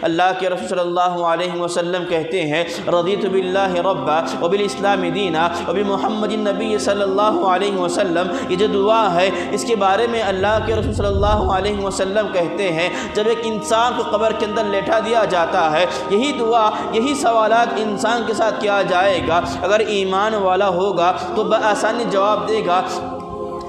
اللہ کے رسول صلی اللہ علیہ وسلم کہتے ہیں رضیت باللہ ربا وبالاسلام دینا وبمحمد النبی صلی اللہ علیہ وسلم. یہ جو دعا ہے اس کے بارے میں اللہ کے رسول صلی اللہ علیہ وسلم کہتے ہیں جب ایک انسان کو قبر کے اندر لیٹا دیا جاتا ہے یہی دعا یہی سوالات انسان کے ساتھ کیا جائے گا. اگر ایمان والا ہوگا تو بآسانی جواب دے گا.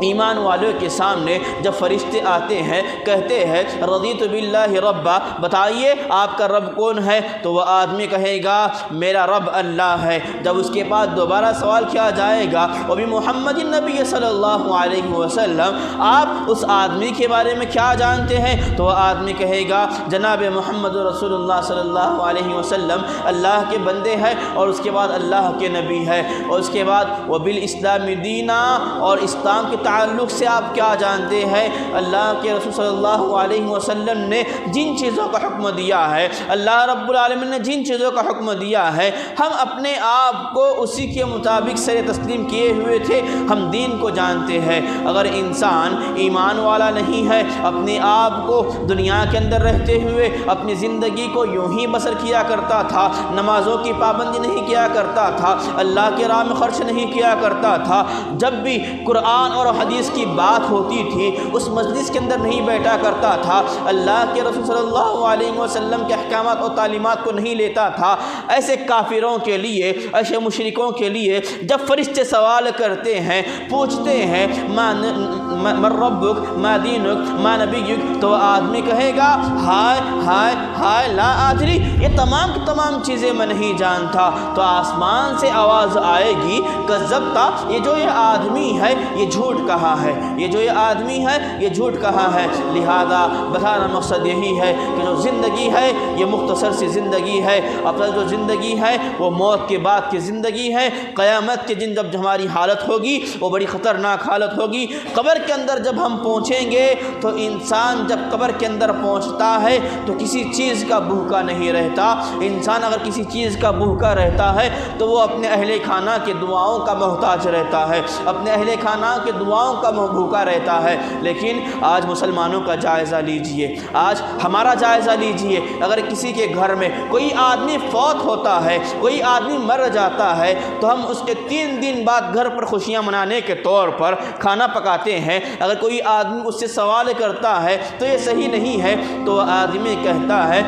ایمان والوں کے سامنے جب فرشتے آتے ہیں کہتے ہیں رضیت باللہ ربا بتائیے آپ کا رب کون ہے تو وہ آدمی کہے گا میرا رب اللہ ہے. جب اس کے بعد دوبارہ سوال کیا جائے گا وبی محمد النبی صلی اللہ علیہ وسلم آپ اس آدمی کے بارے میں کیا جانتے ہیں تو وہ آدمی کہے گا جناب محمد رسول اللہ صلی اللہ علیہ وسلم اللہ کے بندے ہیں اور اس کے بعد اللہ کے نبی ہے. اور اس کے بعد وبالاسلام دینا اور اسلام کے تعلق سے آپ کیا جانتے ہیں. اللہ کے رسول صلی اللہ علیہ وسلم نے جن چیزوں کا حکم دیا ہے اللہ رب العالمین نے جن چیزوں کا حکم دیا ہے ہم اپنے آپ کو اسی کے مطابق سر تسلیم کیے ہوئے تھے. ہم دین کو جانتے ہیں. اگر انسان ایمان والا نہیں ہے اپنے آپ کو دنیا کے اندر رہتے ہوئے اپنی زندگی کو یوں ہی بسر کیا کرتا تھا نمازوں کی پابندی نہیں کیا کرتا تھا اللہ کے راہ میں خرچ نہیں کیا کرتا تھا جب بھی قرآن اور حدیث کی بات ہوتی تھی اس مجلس کے اندر نہیں بیٹھا کرتا تھا اللہ کے رسول صلی اللہ علیہ وسلم کے احکامات اور تعلیمات کو نہیں لیتا تھا ایسے کافروں کے لیے ایسے مشرکوں کے لیے جب فرشتے سوال کرتے ہیں پوچھتے ہیں من ربک ما دینک ما نبیک تو آدمی کہے گا ہائے ہائے ہائے لا ادری یہ تمام چیزیں میں نہیں جانتا. تو آسمان سے آواز آئے گی کذبتا یہ آدمی ہے یہ جھوٹ کہا ہے یہ آدمی ہے یہ جھوٹ کہا ہے. لہذا بتانا مقصد یہی ہے کہ جو زندگی ہے یہ مختصر سی زندگی ہے. اصل جو زندگی ہے وہ موت کے بعد کی زندگی ہے. قیامت کے دن جب ہماری حالت ہوگی وہ بڑی خطرناک حالت ہوگی. قبر کے اندر جب ہم پہنچیں گے تو انسان جب قبر کے اندر پہنچتا ہے تو کسی چیز کا بھوکا نہیں رہتا. انسان اگر کسی چیز کا بھوکا رہتا ہے تو وہ اپنے اہل خانہ کے دعاؤں کا محتاج رہتا ہے اپنے اہل خانہ کے دعاؤں کا بھوکا رہتا ہے. لیکن آج مسلمانوں کا جائزہ لیجئے آج ہمارا جائزہ لیجئے. اگر کسی کے گھر میں کوئی آدمی فوت ہوتا ہے کوئی آدمی مر جاتا ہے تو ہم اس کے 3 دن بعد گھر پر خوشیاں منانے کے طور پر کھانا پکاتے ہیں. اگر کوئی آدمی اس سے سوال کرتا ہے تو یہ صحیح نہیں ہے تو آدمی کہتا ہے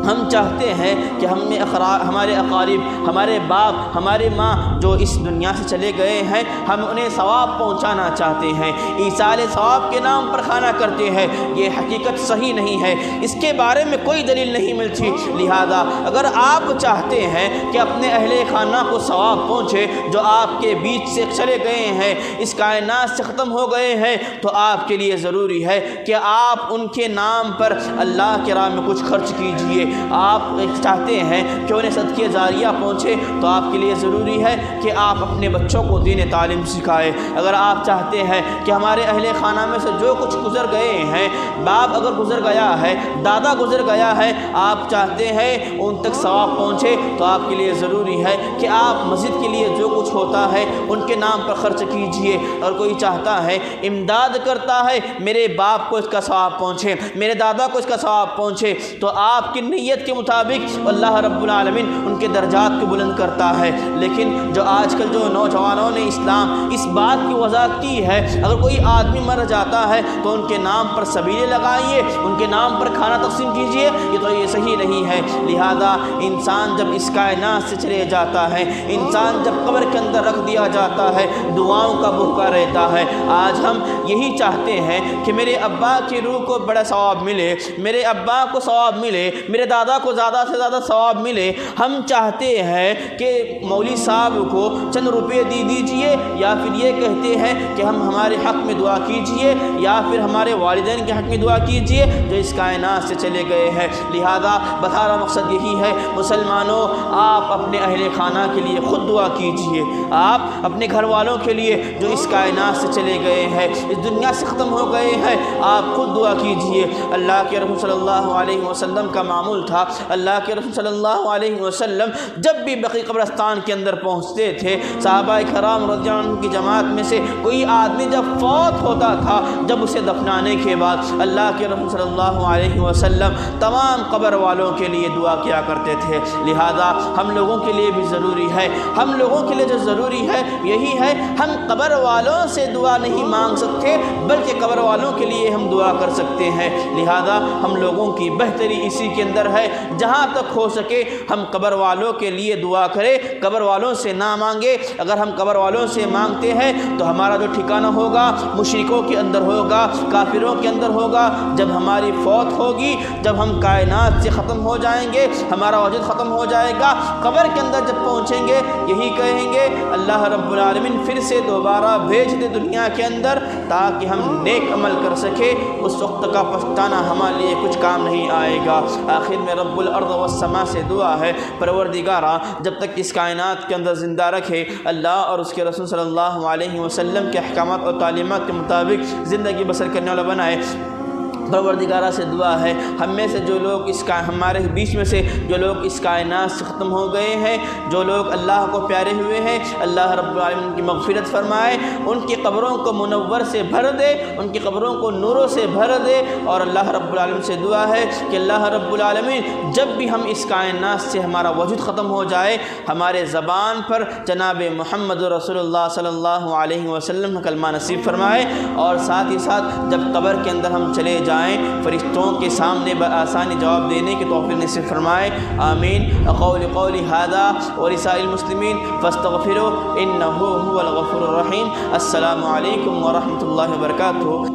ہم چاہتے ہیں کہ ہمارے اقارب ہمارے باپ ہمارے ماں جو اس دنیا سے چلے گئے ہیں ہم انہیں ثواب پہنچانا چاہتے ہیں ایصال ثواب کے نام پر کھانا کرتے ہیں. یہ حقیقت صحیح نہیں ہے اس کے بارے میں کوئی دلیل نہیں ملتی. لہذا اگر آپ چاہتے ہیں کہ اپنے اہل خانہ کو ثواب پہنچے جو آپ کے بیچ سے چلے گئے ہیں اس کائنات سے ختم ہو گئے ہیں تو آپ کے لیے ضروری ہے کہ آپ ان کے نام پر اللہ کے راہ میں کچھ خرچ کیجئے. آپ چاہتے ہیں کہ انہیں صدقہ جاریہ پہنچے تو آپ کے لیے ضروری ہے کہ آپ اپنے بچوں کو دین تعلیم سکھائیں. اگر آپ چاہتے ہیں کہ ہمارے اہل خانہ میں سے جو کچھ گزر گئے ہیں باپ اگر گزر گیا ہے دادا گزر گیا ہے آپ چاہتے ہیں ان تک ثواب پہنچے تو آپ کے لیے ضروری ہے کہ آپ مسجد کے لیے جو کچھ ہوتا ہے ان کے نام پر خرچ کیجئے. اور کوئی چاہتا ہے امداد کرتا ہے میرے باپ کو اس کا ثواب پہنچے میرے دادا کو اس کا ثواب پہنچے تو آپ کی نیت کے مطابق اللہ رب العالمین ان کے درجات کو بلند کرتا ہے. لیکن جو آج کل جو نوجوانوں نے اسلام اس بات کی وضاحت کی ہے اگر کوئی آدمی مر جاتا ہے تو ان کے نام پر سبیلے لگائیے ان کے نام پر کھانا تقسیم کیجیے یہ صحیح نہیں ہے. لہذا انسان جب اس کائنات سے چلے جاتا ہے انسان جب قبر کے اندر رکھ دیا جاتا ہے دعاؤں کا بھوکا رہتا ہے. آج ہم یہی چاہتے ہیں کہ میرے ابا کی روح کو بڑا ثواب ملے میرے ابا کو ثواب ملے میرے دادا کو زیادہ سے زیادہ ثواب ملے. ہم چاہتے ہیں کہ مولوی صاحب کو چند روپے دے دیجئے یا پھر یہ کہتے ہیں کہ ہمارے حق میں دعا کیجئے یا پھر ہمارے والدین کے حق میں دعا کیجئے جو اس کائنات سے چلے گئے ہیں. لہذا بتانا مقصد یہی ہے مسلمانوں آپ اپنے اہل خانہ کے لیے خود دعا کیجئے آپ اپنے گھر والوں کے لیے جو اس کائنات سے چلے گئے ہیں اس دنیا سے ختم ہو گئے ہیں آپ خود دعا کیجئے. اللہ کے رسول صلی اللہ علیہ وسلم کا معمول معمول تھا، اللہ کے رسول صلی اللہ علیہ وسلم جب بھی بقیع قبرستان کے اندر پہنچتے تھے، صحابہ کرام رضی اللہ عنہ کی جماعت میں سے کوئی آدمی جب فوت ہوتا تھا، جب اسے دفنانے کے بعد اللہ کے رسول صلی اللہ علیہ وسلم تمام قبر والوں کے لیے دعا کیا کرتے تھے۔ لہذا ہم لوگوں کے لیے بھی ضروری ہے، ہم لوگوں کے لیے جو ضروری ہے یہی ہے، ہم قبر والوں سے دعا نہیں مانگ سکتے بلکہ قبر والوں کے لیے ہم دعا کر سکتے ہیں۔ لہذا ہم لوگوں کی بہتری اسی کے اندر ہے، جہاں تک ہو سکے ہم قبر والوں کے لیے دعا کریں، قبر والوں سے نہ مانگے۔ اگر ہم قبر والوں سے مانگتے ہیں تو ہمارا جو ٹھکانہ ہوگا مشرکوں کے اندر ہوگا، کافروں کے اندر ہوگا۔ جب ہماری فوت ہوگی، جب ہم کائنات سے ختم ہو جائیں گے، ہمارا وجود ختم ہو جائے گا، قبر کے اندر جب پہنچیں گے یہی کہیں گے اللہ رب العالمین پھر سے دوبارہ بھیج دے دنیا کے اندر تاکہ ہم نیک عمل کر سکے۔ اس وقت کا پچھتانا ہمارے لیے کچھ کام نہیں آئے گا۔ آخر میں رب الارض والسماء سے دعا ہے، پروردگارا جب تک اس کائنات کے اندر زندہ رکھے، اللہ اور اس کے رسول صلی اللہ علیہ وسلم کے احکامات اور تعلیمات کے مطابق زندگی بسر کرنے والا بنائے۔ پروردگارہ سے دعا ہے ہم میں سے جو لوگ ہمارے بیچ میں سے جو لوگ اس کائنات سے ختم ہو گئے ہیں، جو لوگ اللہ کو پیارے ہوئے ہیں، اللہ رب العالمین کی مغفرت فرمائے، ان کی قبروں کو منور سے بھر دے، ان کی قبروں کو نوروں سے بھر دے۔ اور اللہ رب العالمین سے دعا ہے کہ اللہ رب العالمین جب بھی ہم اس کائنات سے ہمارا وجود ختم ہو جائے، ہمارے زبان پر جناب محمد رسول اللہ صلی اللہ علیہ وسلم کا کلمہ نصیب فرمائے، اور ساتھ ہی ساتھ جب قبر کے اندر ہم چلے جائیں فرشتوں کے سامنے بآسانی جواب دینے کی توفیق نصیب فرمائے۔ آمین۔ اقول قولی ھذا ولسائر المسلمین فاستغفروا انہ هو الغفور الرحیم۔ السلام علیکم ورحمۃ اللہ وبرکاتہ۔